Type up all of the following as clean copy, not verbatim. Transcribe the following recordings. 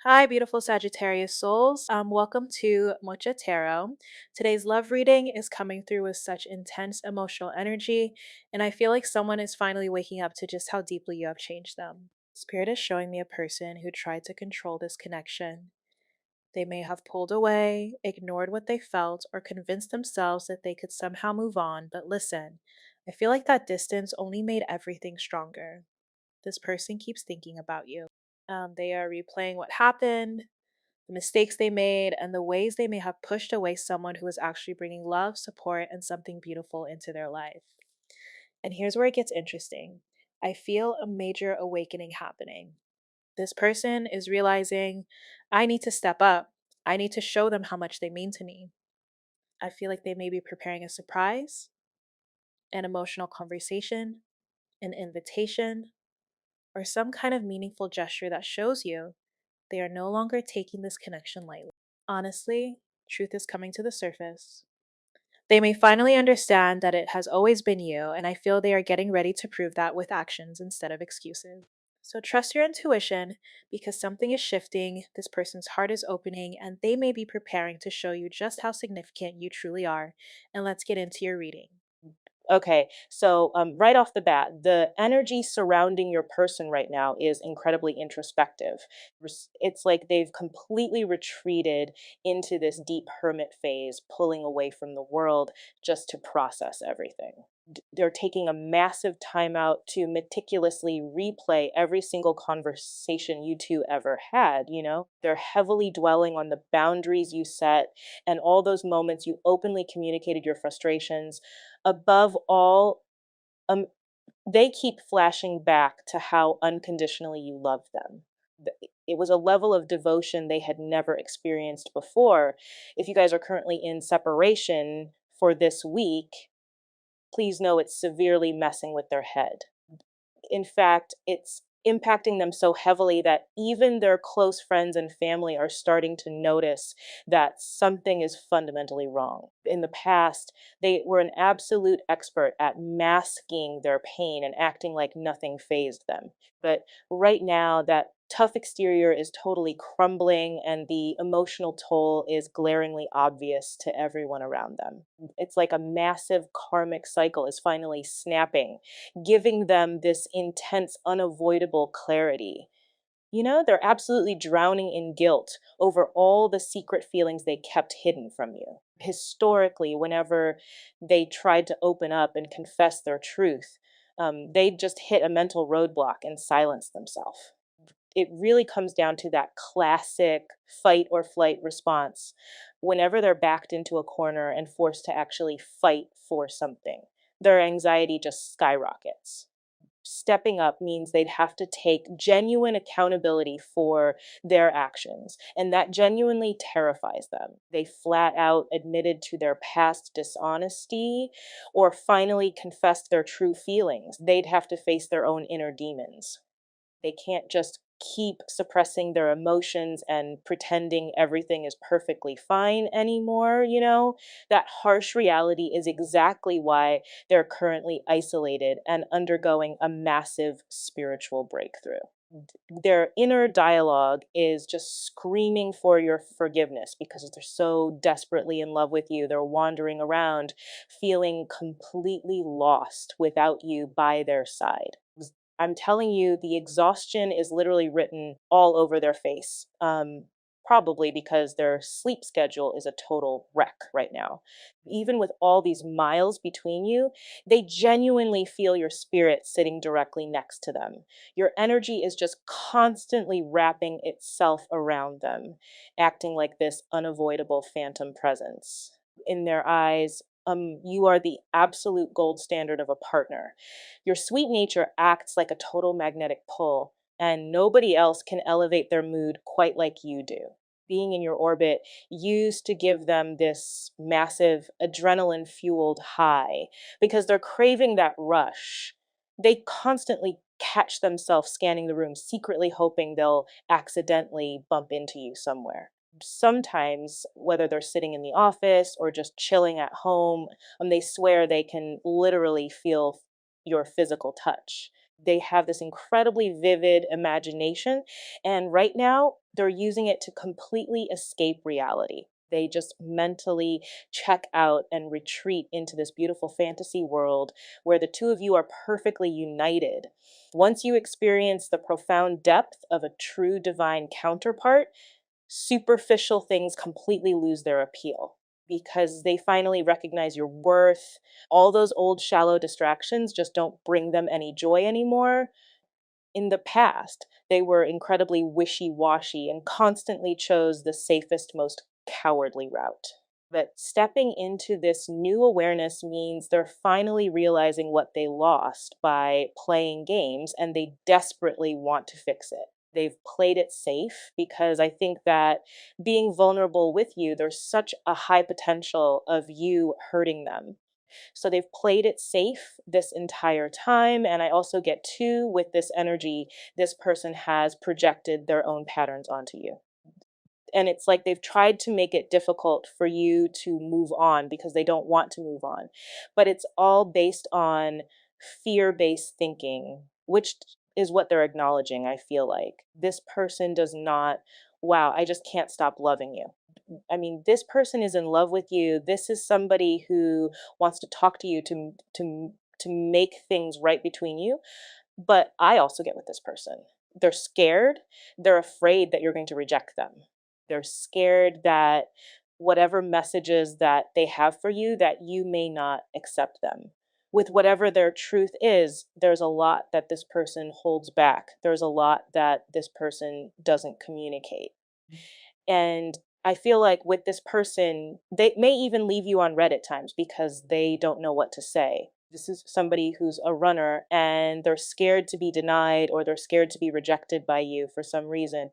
Hi, beautiful Sagittarius souls. Welcome to Mocha Tarot. Today's love reading is coming through with such intense emotional energy, and I feel like someone is finally waking up to just how deeply you have changed them. Spirit is showing me a person who tried to control this connection. They may have pulled away, ignored what they felt, or convinced themselves that they could somehow move on, but listen, I feel like that distance only made everything stronger. This person keeps thinking about you. They are replaying what happened, the mistakes they made, and the ways they may have pushed away someone who is actually bringing love, support, and something beautiful into their life. And here's where it gets interesting. I feel a major awakening happening. This person is realizing, I need to step up. I need to show them how much they mean to me. I feel like they may be preparing a surprise, an emotional conversation, an invitation, or some kind of meaningful gesture that shows you they are no longer taking this connection lightly. Honestly, truth is coming to the surface. They may finally understand that it has always been you, and I feel they are getting ready to prove that with actions instead of excuses. So trust your intuition because something is shifting, this person's heart is opening, and they may be preparing to show you just how significant you truly are. And let's get into your reading. Okay, so right off the bat, the energy surrounding your person right now is incredibly introspective. It's like they've completely retreated into this deep hermit phase, pulling away from the world just to process everything. They're taking a massive time out to meticulously replay every single conversation you two ever had, you know? They're heavily dwelling on the boundaries you set and all those moments you openly communicated your frustrations. Above all, um, they keep flashing back to how unconditionally you love them. It was a level of devotion they had never experienced before. If you guys are currently in separation for this week, please know it's severely messing with their head. In fact, it's impacting them so heavily that even their close friends and family are starting to notice that something is fundamentally wrong. In the past, they were an absolute expert at masking their pain and acting like nothing fazed them. But right now, that tough exterior is totally crumbling and the emotional toll is glaringly obvious to everyone around them. It's like a massive karmic cycle is finally snapping, giving them this intense, unavoidable clarity. You know, they're absolutely drowning in guilt over all the secret feelings they kept hidden from you. Historically, whenever they tried to open up and confess their truth, they just hit a mental roadblock and silence themselves. It really comes down to that classic fight or flight response whenever they're backed into a corner and forced to actually fight for something. Their anxiety just skyrockets. Stepping up means they'd have to take genuine accountability for their actions, and that genuinely terrifies them. They flat out admitted to their past dishonesty or finally confessed their true feelings. They'd have to face their own inner demons. They can't just keep suppressing their emotions and pretending everything is perfectly fine anymore, you know? That harsh reality is exactly why they're currently isolated and undergoing a massive spiritual breakthrough. Their inner dialogue is just screaming for your forgiveness because they're so desperately in love with you. They're wandering around feeling completely lost without you by their side. I'm telling you, the exhaustion is literally written all over their face. Probably because their sleep schedule is a total wreck right now. Even with all these miles between you, they genuinely feel your spirit sitting directly next to them. Your energy is just constantly wrapping itself around them, acting like this unavoidable phantom presence. In their eyes, you are the absolute gold standard of a partner. Your sweet nature acts like a total magnetic pull, and nobody else can elevate their mood quite like you do. Being in your orbit used to give them this massive adrenaline fueled high because they're craving that rush. They constantly catch themselves scanning the room, secretly hoping they'll accidentally bump into you somewhere. Sometimes, whether they're sitting in the office or just chilling at home, they swear they can literally feel your physical touch. They have this incredibly vivid imagination, and right now They're using it to completely escape reality. They just mentally check out and retreat into this beautiful fantasy world where the two of you are perfectly united. Once you experience the profound depth of a true divine counterpart, superficial things completely lose their appeal because they finally recognize your worth. All those old shallow distractions just don't bring them any joy anymore. In the past, they were incredibly wishy washy and constantly chose the safest, most cowardly route. But stepping into this new awareness means they're finally realizing what they lost by playing games and they desperately want to fix it. They've played it safe because I think that being vulnerable with you, there's such a high potential of you hurting them. So they've played it safe this entire time. And I also get two with this energy, this person has projected their own patterns onto you. And it's like they've tried to make it difficult for you to move on because they don't want to move on. But it's all based on fear based thinking, which is what they're acknowledging. I feel like this person does not, wow, I just can't stop loving you. I mean, this person is in love with you. This is somebody who wants to talk to you to make things right between you. But I also get with this person. They're scared. They're afraid that you're going to reject them. They're scared that whatever messages that they have for you, that you may not accept them. With whatever their truth is, there's a lot that this person holds back. There's a lot that this person doesn't communicate. And I feel like with this person, they may even leave you on red at times because they don't know what to say. This is somebody who's a runner and they're scared to be denied or they're scared to be rejected by you for some reason.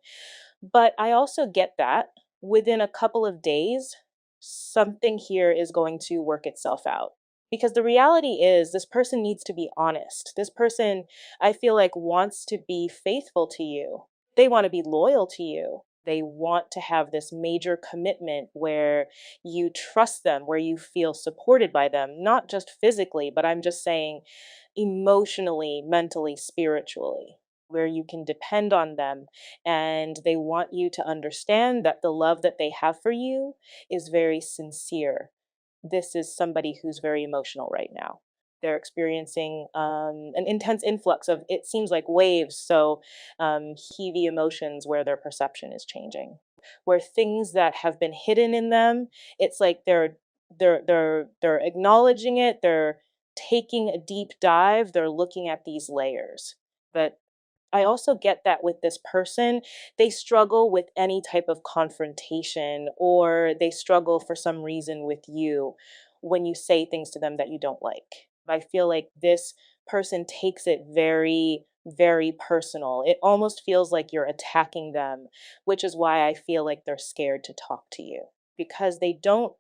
But I also get that within a couple of days, something here is going to work itself out. Because the reality is, this person needs to be honest. This person, I feel like, wants to be faithful to you. They want to be loyal to you. They want to have this major commitment where you trust them, where you feel supported by them, not just physically, but I'm just saying emotionally, mentally, spiritually, where you can depend on them. And they want you to understand that the love that they have for you is very sincere. This is somebody who's very emotional right now. They're experiencing an intense influx of, it seems like waves, so heavy emotions where their perception is changing. Where things that have been hidden in them, it's like they're acknowledging it, they're taking a deep dive, they're looking at these layers. But I also get that with this person, they struggle with any type of confrontation or they struggle for some reason with you when you say things to them that you don't like. I feel like this person takes it very, very personal. It almost feels like you're attacking them, which is why I feel like they're scared to talk to you because they don't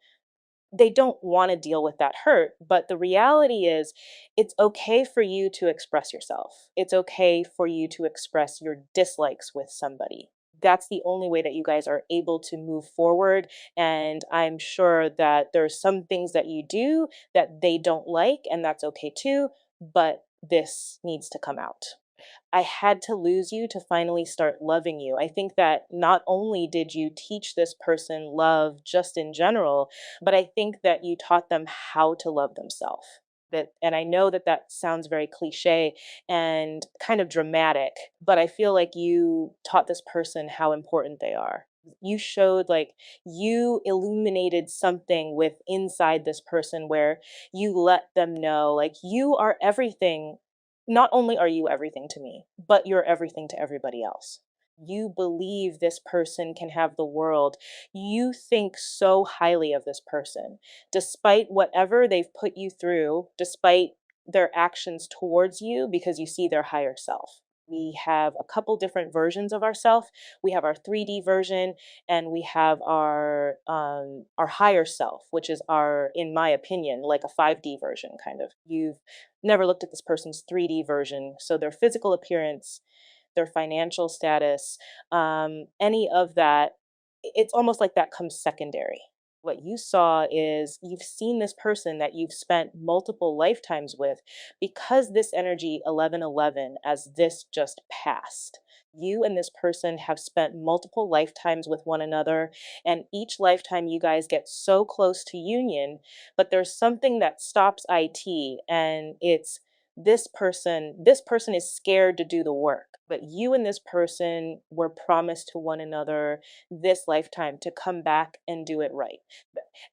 want to deal with that hurt. But the reality is, it's okay for you to express yourself. It's okay for you to express your dislikes with somebody. That's the only way that you guys are able to move forward. And I'm sure that there's some things that you do that they don't like, and that's okay too. But this needs to come out. I had to lose you to finally start loving you. I think that not only did you teach this person love just in general, but I think that you taught them how to love themselves. And I know that that sounds very cliche and kind of dramatic, but I feel like you taught this person how important they are. You showed like you illuminated something with inside this person where you let them know like you are everything. Not only are you everything to me, but you're everything to everybody else. You believe this person can have the world. You think so highly of this person, despite whatever they've put you through, despite their actions towards you, because you see their higher self. We have a couple different versions of ourself. We have our 3D version, and we have our higher self, which is our, in my opinion, like a 5D version kind of. You've never looked at this person's 3D version, so their physical appearance, their financial status, any of that, it's almost like that comes secondary. What you saw is you've seen this person that you've spent multiple lifetimes with because this energy 1111 as this just passed. You and this person have spent multiple lifetimes with one another, and each lifetime you guys get so close to union, but there's something that stops IT, and it's this person is scared to do the work, but you and this person were promised to one another this lifetime to come back and do it right.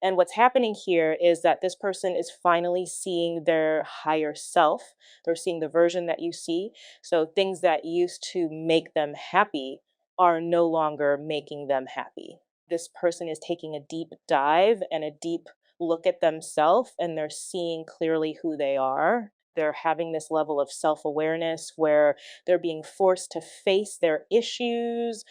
And what's happening here is that this person is finally seeing their higher self. They're seeing the version that you see. So things that used to make them happy are no longer making them happy. This person is taking a deep dive and a deep look at themselves, and they're seeing clearly who they are. They're having this level of self awareness where they're being forced to face their issues,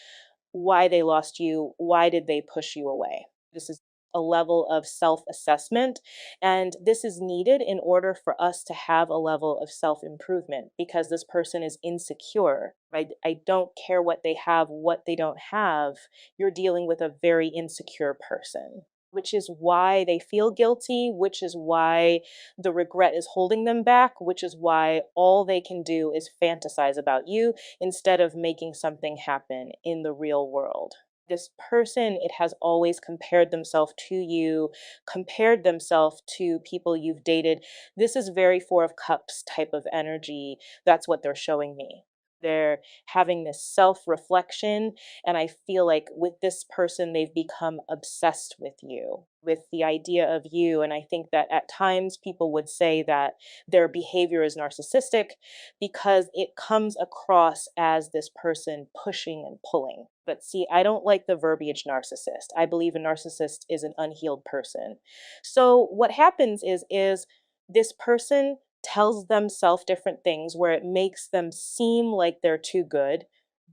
why they lost you, why did they push you away. This is a level of self assessment, and this is needed in order for us to have a level of self improvement because this person is insecure. Right? I don't care what they have, what they don't have. You're dealing with a very insecure person, which is why they feel guilty, which is why the regret is holding them back, which is why all they can do is fantasize about you instead of making something happen in the real world. This person, it has always compared themselves to you, compared themselves to people you've dated. This is very Four of Cups type of energy. That's what they're showing me. They're having this self reflection. And I feel like with this person, they've become obsessed with you, with the idea of you. And I think that at times people would say that their behavior is narcissistic because it comes across as this person pushing and pulling. But see, I don't like the verbiage narcissist. I believe a narcissist is an unhealed person. So what happens is this person tells themselves different things where it makes them seem like they're too good,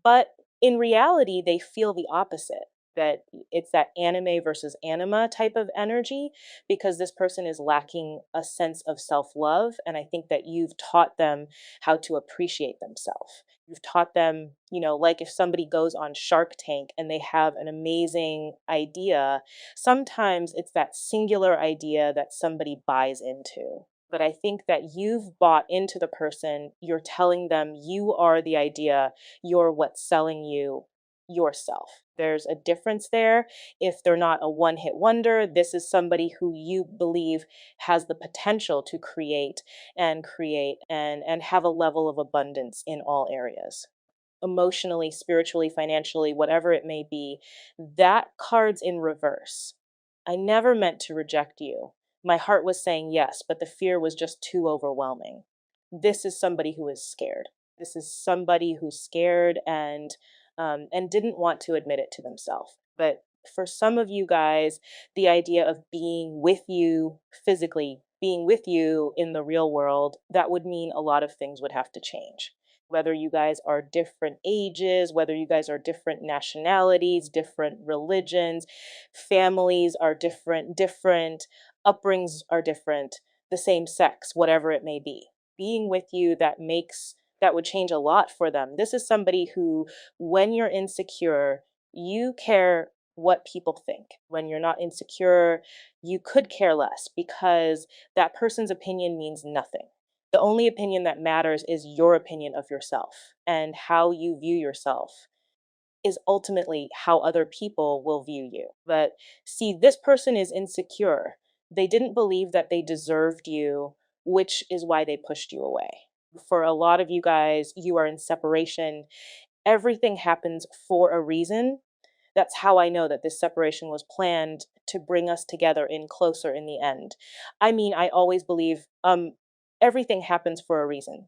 but in reality they feel the opposite, that it's that anime versus anima type of energy because this person is lacking a sense of self-love, and I think that you've taught them how to appreciate themselves. You've taught them, like if somebody goes on Shark Tank and they have an amazing idea, sometimes it's that singular idea that somebody buys into. But I think that you've bought into the person. You're telling them you are the idea, you're what's selling you yourself. There's a difference there. If they're not a one hit wonder, this is somebody who you believe has the potential to create and have a level of abundance in all areas, emotionally, spiritually, financially, whatever it may be. That card's in reverse. I never meant to reject you. My heart was saying yes, but the fear was just too overwhelming. This is somebody who is scared. This is somebody who's scared and didn't want to admit it to themselves. But for some of you guys, the idea of being with you physically, being with you in the real world, that would mean a lot of things would have to change. Whether you guys are different ages, whether you guys are different nationalities, different religions, families are different upbringings are different, the same sex, whatever it may be. Being with you, that would change a lot for them. This is somebody who, when you're insecure, you care what people think. When you're not insecure, you could care less because that person's opinion means nothing. The only opinion that matters is your opinion of yourself, and how you view yourself is ultimately how other people will view you. But see, this person is insecure. They didn't believe that they deserved you, which is why they pushed you away. For a lot of you guys, you are in separation. Everything happens for a reason. That's how I know that this separation was planned to bring us together in closer in the end. I mean, I always believe everything happens for a reason.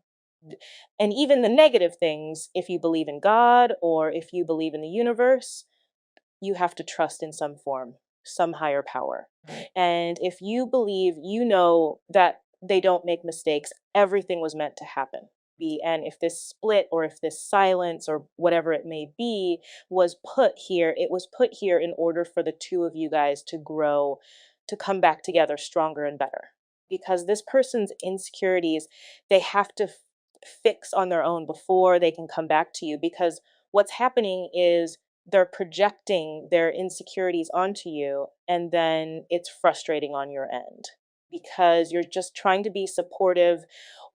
And even the negative things, if you believe in God or if you believe in the universe, you have to trust in some form, some higher power. And if you believe, you know that they don't make mistakes, everything was meant to happen. And if this split or if this silence or whatever it may be was put here, it was put here in order for the two of you guys to grow, to come back together stronger and better. Because this person's insecurities, they have to fix on their own before they can come back to you. Because what's happening is they're projecting their insecurities onto you, and then it's frustrating on your end because you're just trying to be supportive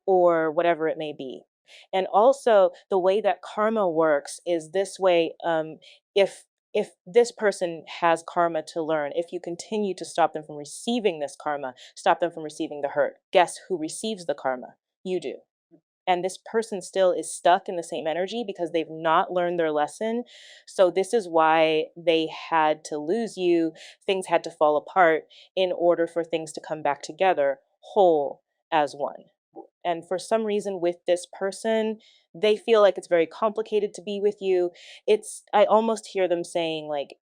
or whatever it may be. And also, the way that karma works is this way. If this person has karma to learn, if you continue to stop them from receiving this karma, stop them from receiving the hurt, guess who receives the karma? You do. And this person still is stuck in the same energy because they've not learned their lesson. So this is why they had to lose you. Things had to fall apart in order for things to come back together whole as one. And for some reason with this person, they feel like it's very complicated to be with you. I almost hear them saying like,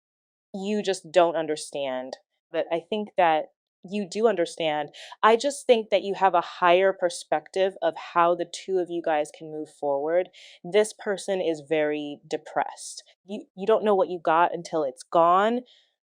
you just don't understand. But I think that you do understand. I just think that you have a higher perspective of how the two of you guys can move forward. This person is very depressed. You don't know what you got until it's gone.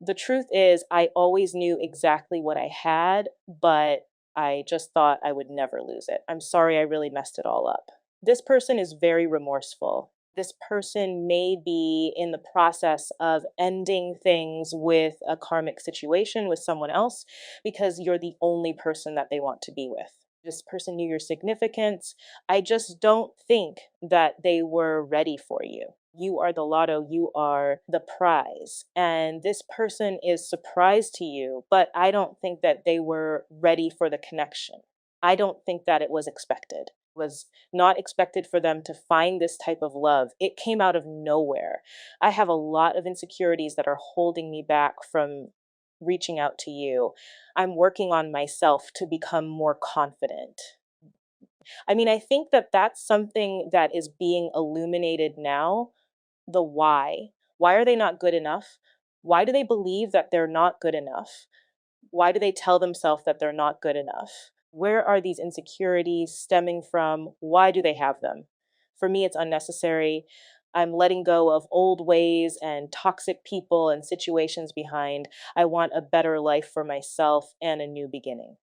The truth is, I always knew exactly what I had, but I just thought I would never lose it. I'm sorry I really messed it all up. This person is very remorseful. This person may be in the process of ending things with a karmic situation with someone else because you're the only person that they want to be with. This person knew your significance. I just don't think that they were ready for you. You are the lotto, you are the prize. And this person is surprised to you, but I don't think that they were ready for the connection. I don't think that it was expected. It was not expected for them to find this type of love. It came out of nowhere. I have a lot of insecurities that are holding me back from reaching out to you. I'm working on myself to become more confident. I mean, I think that that's something that is being illuminated now. The why. Why are they not good enough? Why do they believe that they're not good enough? Why do they tell themselves that they're not good enough? Where are these insecurities stemming from? Why do they have them? For me, it's unnecessary. I'm letting go of old ways and toxic people and situations behind. I want a better life for myself and a new beginning.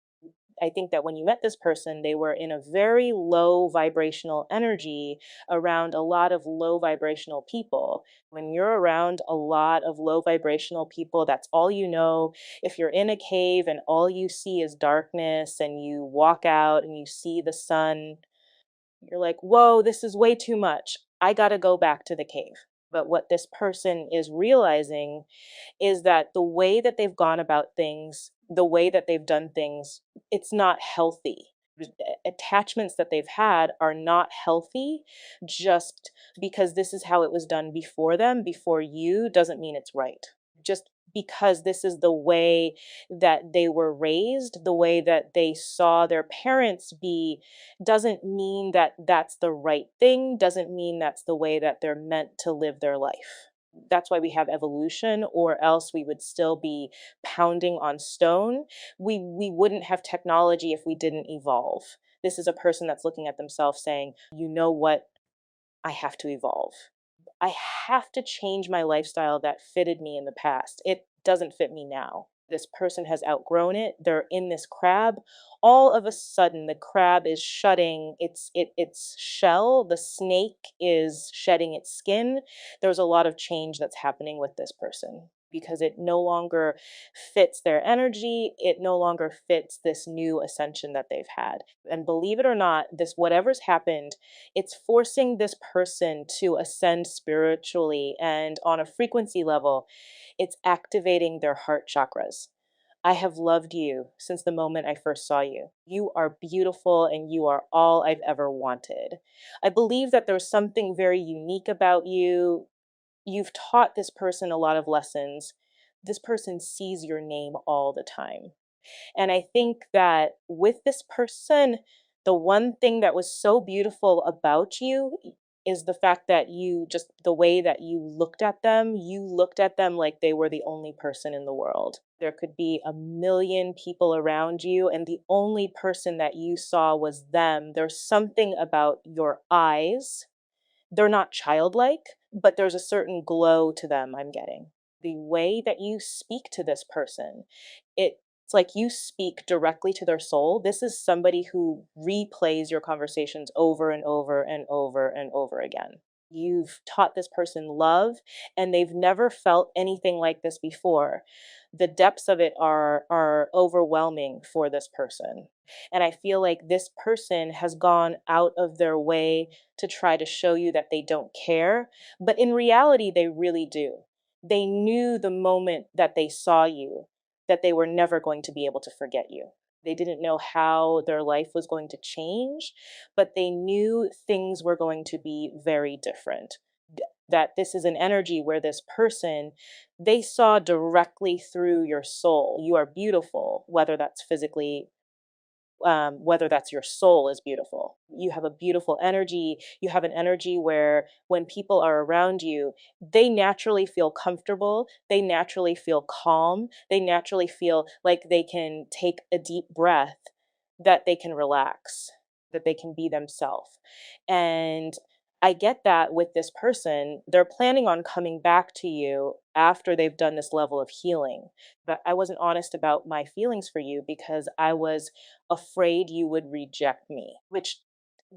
I think that when you met this person, they were in a very low vibrational energy around a lot of low vibrational people. When you're around a lot of low vibrational people, that's all you know. If you're in a cave and all you see is darkness and you walk out and you see the sun, you're like, whoa, this is way too much. I got to go back to the cave. But what this person is realizing is that the way that they've gone about things, the way that they've done things, it's not healthy. Attachments that they've had are not healthy. Just because this is how it was done before them, before you, doesn't mean it's right. Just because this is the way that they were raised, the way that they saw their parents be, doesn't mean that that's the right thing, doesn't mean that's the way that they're meant to live their life. That's why we have evolution, or else we would still be pounding on stone. We wouldn't have technology if we didn't evolve. This is a person that's looking at themselves saying, you know what, I have to evolve. I have to change my lifestyle that fitted me in the past. It doesn't fit me now. This person has outgrown it. They're in this crab. All of a sudden, the crab is shutting its shell. The snake is shedding its skin. There's a lot of change that's happening with this person because it no longer fits their energy. It no longer fits this new ascension that they've had. And believe it or not, this whatever's happened, it's forcing this person to ascend spiritually and on a frequency level. It's activating their heart chakras. I have loved you since the moment I first saw you. You are beautiful and you are all I've ever wanted. I believe that there's something very unique about you. You've taught this person a lot of lessons. This person sees your name all the time. And I think that with this person, the one thing that was so beautiful about you is the fact that you just, the way that you looked at them like they were the only person in the world. There could be a million people around you, and the only person that you saw was them. There's something about your eyes. They're not childlike, but there's a certain glow to them I'm getting. The way that you speak to this person, it's like you speak directly to their soul. This is somebody who replays your conversations over and over and over and over again. You've taught this person love, and they've never felt anything like this before. The depths of it are overwhelming for this person. And I feel like this person has gone out of their way to try to show you that they don't care, but in reality they really do. They knew the moment that they saw you that they were never going to be able to forget you. They didn't know how their life was going to change, but they knew things were going to be very different. That this is an energy where this person, they saw directly through your soul. You are beautiful, whether that's physically, whether that's your soul is beautiful. You have a beautiful energy. You have an energy where when people are around you, they naturally feel comfortable. They naturally feel calm. They naturally feel like they can take a deep breath, that they can relax, that they can be themselves. And I get that with this person, they're planning on coming back to you after they've done this level of healing. But I wasn't honest about my feelings for you because I was afraid you would reject me, which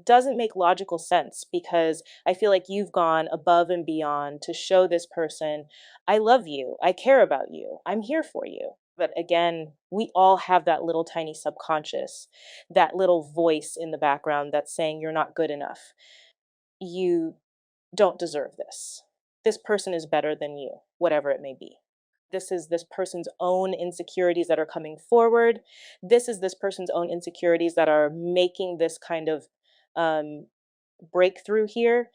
doesn't make logical sense because I feel like you've gone above and beyond to show this person, I love you, I care about you, I'm here for you. But again, we all have that little tiny subconscious, that little voice in the background that's saying you're not good enough. You don't deserve this. This person is better than you, whatever it may be. This is this person's own insecurities that are coming forward. This is this person's own insecurities that are making this kind of um, breakthrough here.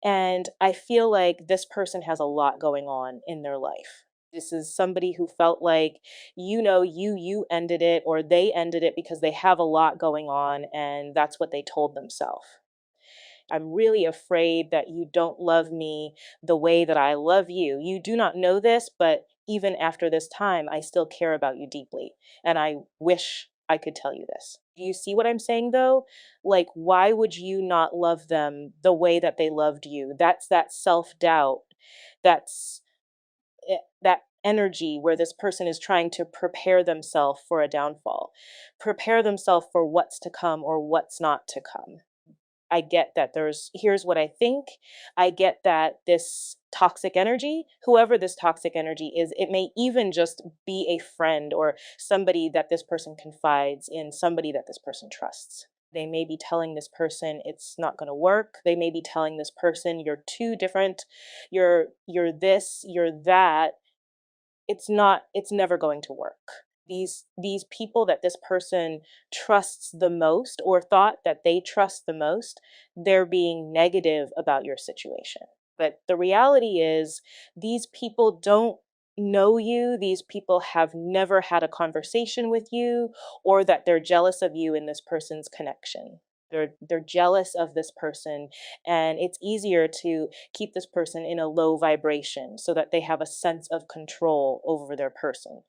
And I feel like this person has a lot going on in their life. This is somebody who felt like, you ended it or they ended it because they have a lot going on and that's what they told themselves. I'm really afraid that you don't love me the way that I love you. You do not know this, but even after this time, I still care about you deeply. And I wish I could tell you this. Do you see what I'm saying though? Like, why would you not love them the way that they loved you? That's that self doubt. That's that energy where this person is trying to prepare themselves for a downfall, prepare themselves for what's to come or what's not to come. I get that here's what I think. I get that this toxic energy, whoever this toxic energy is, it may even just be a friend or somebody that this person confides in, somebody that this person trusts. They may be telling this person it's not going to work. They may be telling this person you're too different. You're this, you're that. It's never going to work. These people that this person trusts the most or thought that they trust the most, they're being negative about your situation. But the reality is these people don't know you. These people have never had a conversation with you, or that they're jealous of you in this person's connection. They're jealous of this person, and it's easier to keep this person in a low vibration so that they have a sense of control over their person.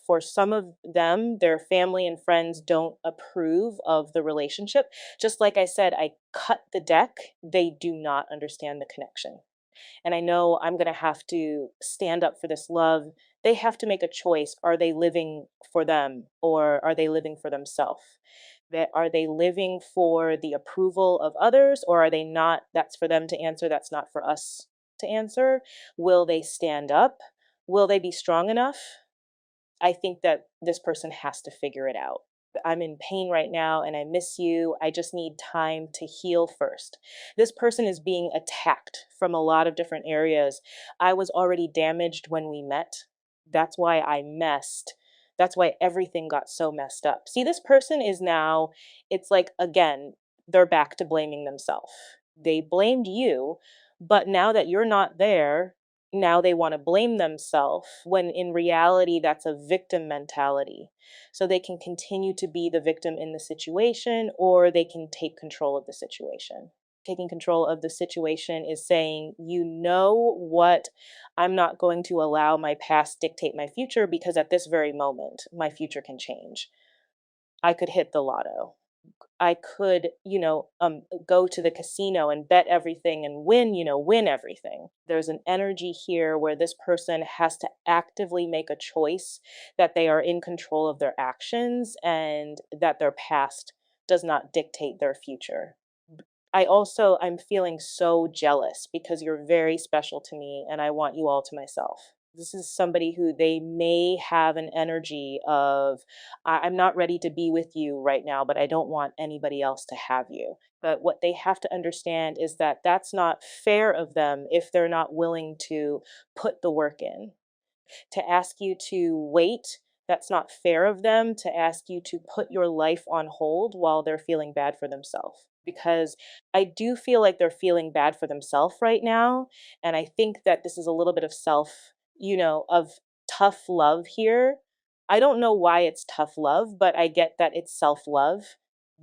For some of them, their family and friends don't approve of the relationship. Just like I said, I cut the deck. They do not understand the connection. And I know I'm going to have to stand up for this love. They have to make a choice. Are they living for them or are they living for themselves? That are they living for the approval of others or are they not? That's for them to answer. That's not for us to answer. Will they stand up? Will they be strong enough? I think that this person has to figure it out. I'm in pain right now and I miss you. I just need time to heal first. This person is being attacked from a lot of different areas. I was already damaged when we met. That's why I messed. That's why everything got so messed up. See, this person is now, it's like, again, they're back to blaming themselves. They blamed you, but now that you're not there, now they want to blame themselves when in reality that's a victim mentality. So they can continue to be the victim in the situation or they can take control of the situation. Taking control of the situation is saying, you know what, I'm not going to allow my past dictate my future because at this very moment my future can change. I could hit the lotto. I could, go to the casino and bet everything and win, win everything. There's an energy here where this person has to actively make a choice that they are in control of their actions and that their past does not dictate their future. I'm feeling so jealous because you're very special to me and I want you all to myself. This is somebody who they may have an energy of, I'm not ready to be with you right now, but I don't want anybody else to have you. But what they have to understand is that that's not fair of them if they're not willing to put the work in. To ask you to wait, that's not fair of them to ask you to put your life on hold while they're feeling bad for themselves. Because I do feel like they're feeling bad for themselves right now. And I think that this is a little bit of of tough love here. I don't know why it's tough love, but I get that it's self love.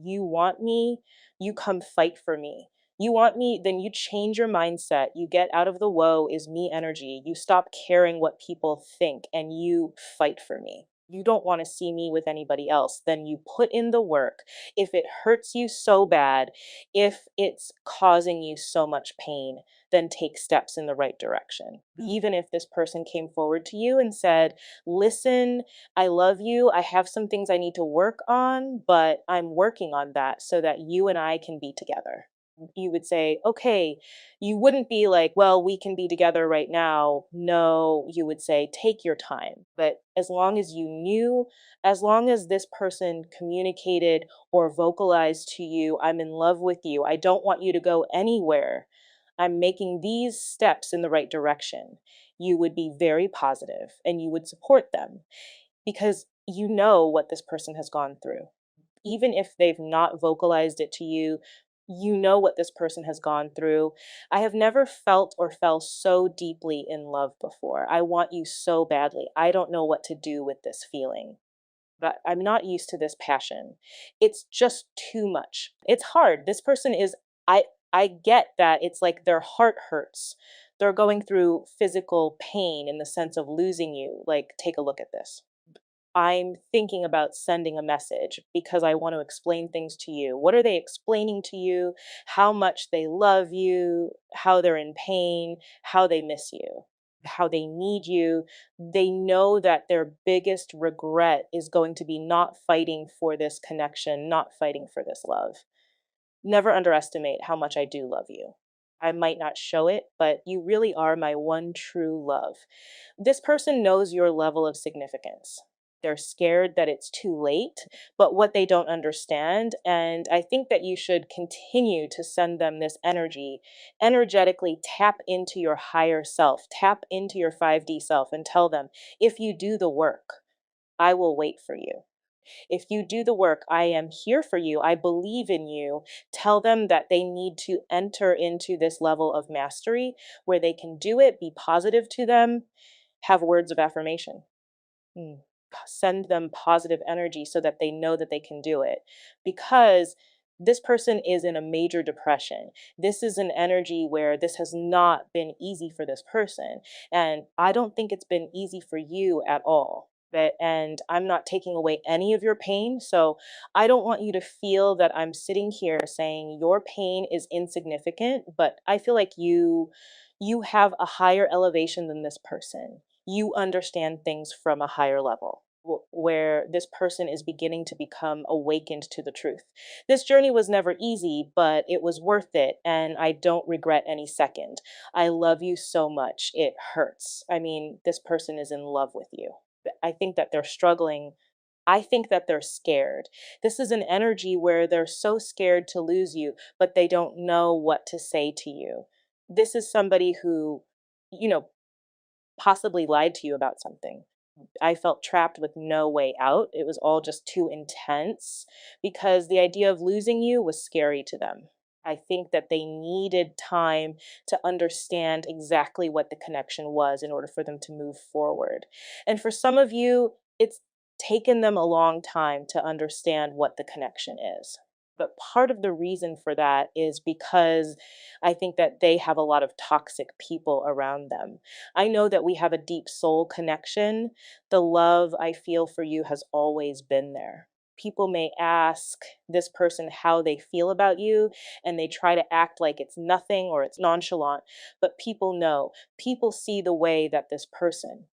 You want me, you come fight for me. You want me, then you change your mindset. You get out of the woe is me energy. You stop caring what people think and you fight for me. You don't want to see me with anybody else. Then you put in the work. If it hurts you so bad, if it's causing you so much pain, then take steps in the right direction. Even if this person came forward to you and said, listen, I love you. I have some things I need to work on, but I'm working on that so that you and I can be together. You would say, okay, you wouldn't be like, well, we can be together right now. No, you would say, take your time. But as long as you knew, as long as this person communicated or vocalized to you, I'm in love with you, I don't want you to go anywhere, I'm making these steps in the right direction, you would be very positive and you would support them because you know what this person has gone through. Even if they've not vocalized it to you, you know what this person has gone through. I have never felt or fell so deeply in love before. I want you so badly. I don't know what to do with this feeling, but I'm not used to this passion. It's just too much. It's hard. This person is, I, I get that it's like their heart hurts. They're going through physical pain in the sense of losing you. Like, take a look at this. I'm thinking about sending a message because I want to explain things to you. What are they explaining to you? How much they love you, how they're in pain, how they miss you, how they need you. They know that their biggest regret is going to be not fighting for this connection, not fighting for this love. Never underestimate how much I do love you. I might not show it, but you really are my one true love. This person knows your level of significance. They're scared that it's too late, but what they don't understand, and I think that you should continue to send them this energy, energetically tap into your higher self, tap into your 5D self, and tell them, if you do the work, I will wait for you. If you do the work, I am here for you. I believe in you. Tell them that they need to enter into this level of mastery where they can do it, be positive to them, have words of affirmation. Mm. Send them positive energy so that they know that they can do it. Because this person is in a major depression. This is an energy where this has not been easy for this person. And I don't think it's been easy for you at all. And I'm not taking away any of your pain. So I don't want you to feel that I'm sitting here saying your pain is insignificant, but I feel like you have a higher elevation than this person. You understand things from a higher level where this person is beginning to become awakened to the truth. This journey was never easy, but it was worth it, and I don't regret any second. I love you so much. It hurts. I mean, this person is in love with you. I think that they're struggling. I think that they're scared. This is an energy where they're so scared to lose you, but they don't know what to say to you. This is somebody who, you know, possibly lied to you about something. I felt trapped with no way out. It was all just too intense because the idea of losing you was scary to them. I think that they needed time to understand exactly what the connection was in order for them to move forward. And for some of you, it's taken them a long time to understand what the connection is. But part of the reason for that is because I think that they have a lot of toxic people around them. I know that we have a deep soul connection. The love I feel for you has always been there. People may ask this person how they feel about you, and they try to act like it's nothing or it's nonchalant. But people know, people see the way that this person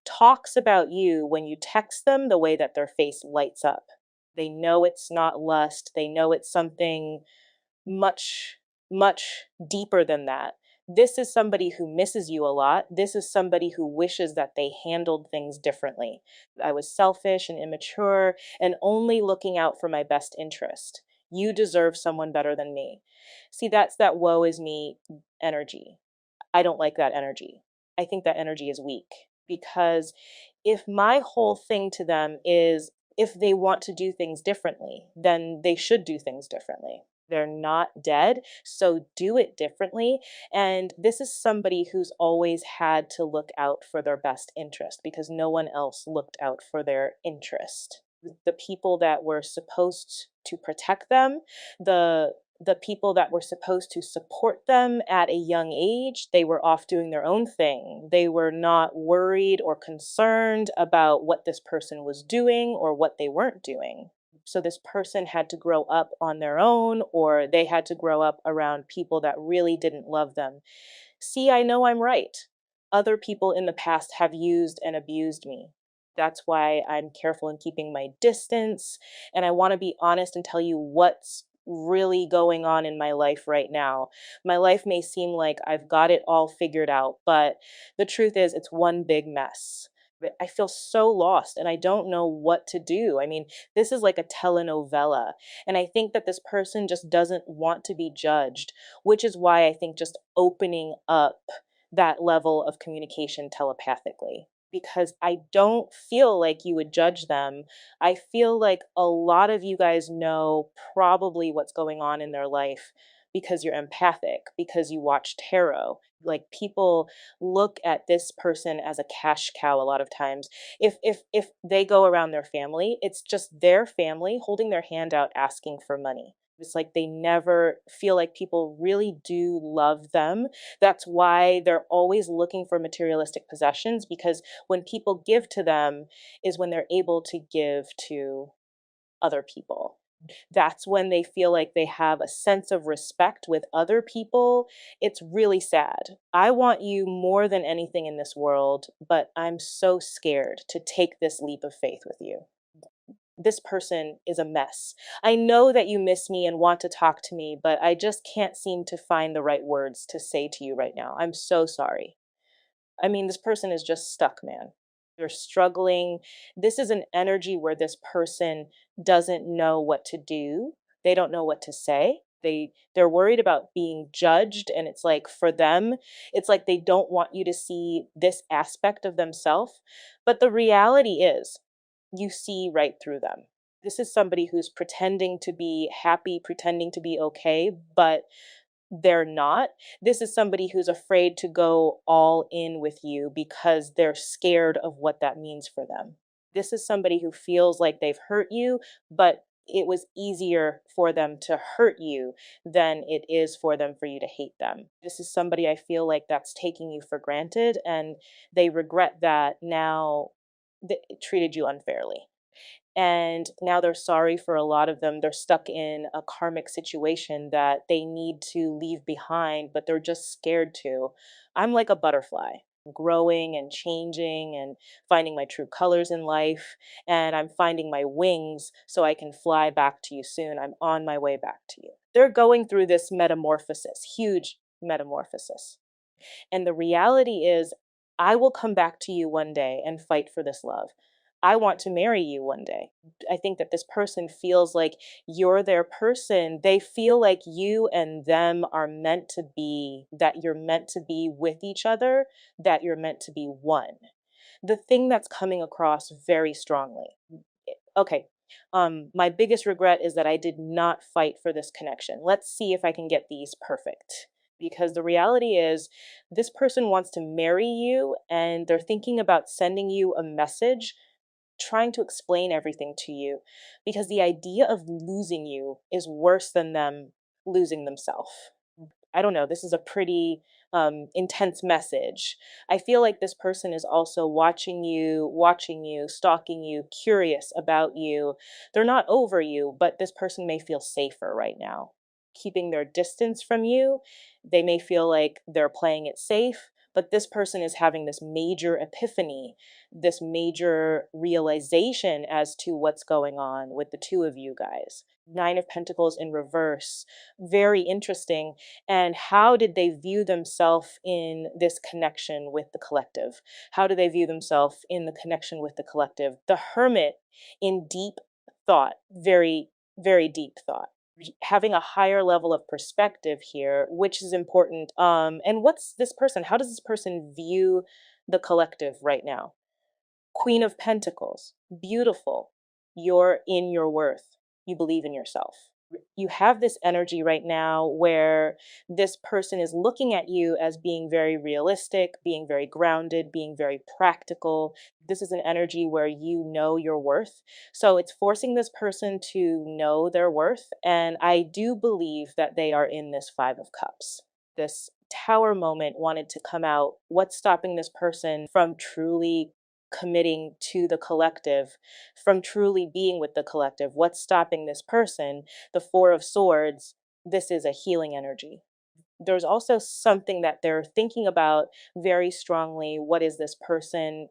talks about you when you text them, the way that their face lights up. They know it's not lust, they know it's something much. much deeper than that. This is somebody who misses you a lot. This is somebody who wishes that they handled things differently. I was selfish and immature and only looking out for my best interest. You deserve someone better than me. See, that's that woe is me energy. I don't like that energy. I think that energy is weak because if my whole thing to them is if they want to do things differently, then they should do things differently. They're not dead, so do it differently. And this is somebody who's always had to look out for their best interest because no one else looked out for their interest. The people that were supposed to protect them, the the people that were supposed to support them at a young age, they were off doing their own thing. They were not worried or concerned about what this person was doing or what they weren't doing. So this person had to grow up on their own, or they had to grow up around people that really didn't love them. See, I know I'm right. Other people in the past have used and abused me. That's why I'm careful in keeping my distance. And I want to be honest and tell you what's really going on in my life right now. My life may seem like I've got it all figured out, but the truth is, it's one big mess. But I feel so lost and I don't know what to do. I mean, this is like a telenovela. And I think that this person just doesn't want to be judged, which is why I think just opening up that level of communication telepathically. Because I don't feel like you would judge them. I feel like a lot of you guys know probably what's going on in their life because you're empathic, because you watch tarot. Like people look at this person as a cash cow a lot of times. If they go around their family, it's just their family holding their hand out asking for money. It's like they never feel like people really do love them. That's why they're always looking for materialistic possessions because when people give to them is when they're able to give to other people. That's when they feel like they have a sense of respect with other people. It's really sad. I want you more than anything in this world, but I'm so scared to take this leap of faith with you. This person is a mess. I know that you miss me and want to talk to me, but I just can't seem to find the right words to say to you right now. I'm so sorry. I mean, this person is just stuck, man. They're struggling. This is an energy where this person doesn't know what to do. They don't know what to say. They're worried about being judged and it's like for them, it's like they don't want you to see this aspect of themselves. But the reality is you see right through them. This is somebody who's pretending to be happy, pretending to be okay, but they're not. This is somebody who's afraid to go all in with you because they're scared of what that means for them. This is somebody who feels like they've hurt you, but it was easier for them to hurt you than it is for them for you to hate them. This is somebody I feel like that's taking you for granted and they regret that now they treated you unfairly. And now they're sorry for a lot of them. They're stuck in a karmic situation that they need to leave behind, but they're just scared to. I'm like a butterfly, growing and changing and finding my true colors in life. And I'm finding my wings so I can fly back to you soon. I'm on my way back to you. They're going through this metamorphosis, huge metamorphosis. And the reality is, I will come back to you one day and fight for this love. I want to marry you one day. I think that this person feels like you're their person. They feel like you and them are meant to be, that you're meant to be with each other, that you're meant to be one. The thing that's coming across very strongly. Okay. My biggest regret is that I did not fight for this connection. Let's see if I can get these perfect. Because the reality is, this person wants to marry you and they're thinking about sending you a message, trying to explain everything to you. Because the idea of losing you is worse than them losing themselves. I don't know, this is a pretty intense message. I feel like this person is also watching you, stalking you, curious about you. They're not over you, but this person may feel safer right now. Keeping their distance from you, they may feel like they're playing it safe, but this person is having this major epiphany, this major realization as to what's going on with the two of you guys. Nine of Pentacles in reverse. Very interesting. And how did they view themselves in this connection with the collective? How do they view themselves in the connection with the collective? The Hermit in deep thought, very, very deep thought. Having a higher level of perspective here, which is important. And what's this person? How does this person view the collective right now? Queen of Pentacles, beautiful. You're in your worth. You believe in yourself. You have this energy right now where this person is looking at you as being very realistic, being very grounded, being very practical. This is an energy where you know your worth. So it's forcing this person to know their worth. And I do believe that they are in this Five of Cups. This tower moment wanted to come out. What's stopping this person from truly committing to the collective, from truly being with the collective? What's stopping this person? The Four of Swords, this is a healing energy. There's also something that they're thinking about very strongly. What is this person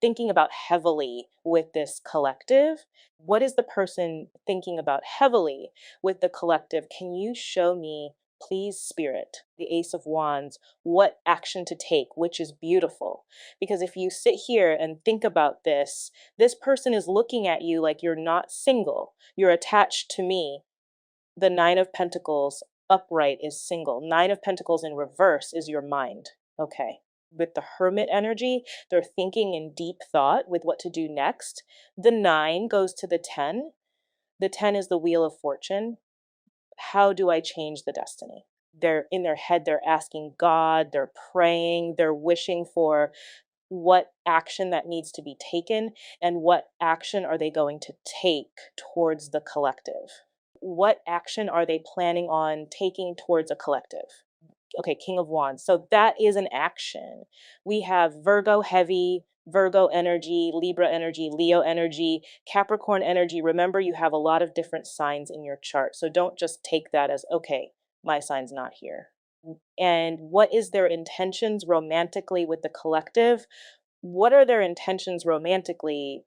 thinking about heavily with this collective? What is the person thinking about heavily with the collective? Can you show me, please, Spirit, the Ace of Wands, what action to take, which is beautiful? Because if you sit here and think about this person is looking at you like you're not single, you're attached to me. The Nine of Pentacles upright is single. Nine of Pentacles in reverse is your mind. Okay. With the Hermit energy, they're thinking in deep thought with what to do next. The 9 goes to the 10. The 10 is the Wheel of Fortune. How do I change the destiny? They're in their head, they're asking God, they're praying, they're wishing for what action that needs to be taken and what action are they going to take towards the collective. What action are they planning on taking towards a collective? Okay, King of Wands. So that is an action. We have Virgo heavy, Virgo energy, Libra energy, Leo energy, Capricorn energy. Remember, you have a lot of different signs in your chart. So don't just take that as, okay, my sign's not here. And what is their intentions romantically with the collective? What are their intentions romantically?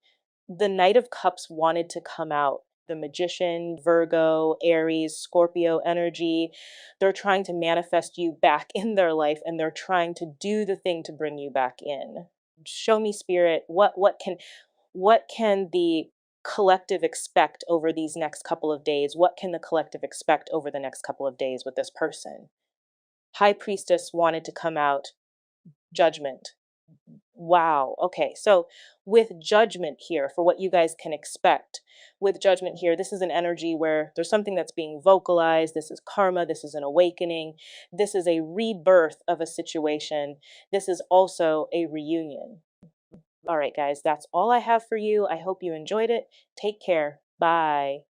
The Knight of Cups wanted to come out. The Magician, Virgo, Aries, Scorpio energy. They're trying to manifest you back in their life and they're trying to do the thing to bring you back in. Show me, Spirit, what can the collective expect over these next couple of days? What can the collective expect over the next couple of days with this person? High Priestess wanted to come out. Judgment. Wow. Okay. So, with Judgment here, for what you guys can expect, with Judgment here, this is an energy where there's something that's being vocalized. This is karma. This is an awakening. This is a rebirth of a situation. This is also a reunion. All right, guys, that's all I have for you. I hope you enjoyed it. Take care. Bye.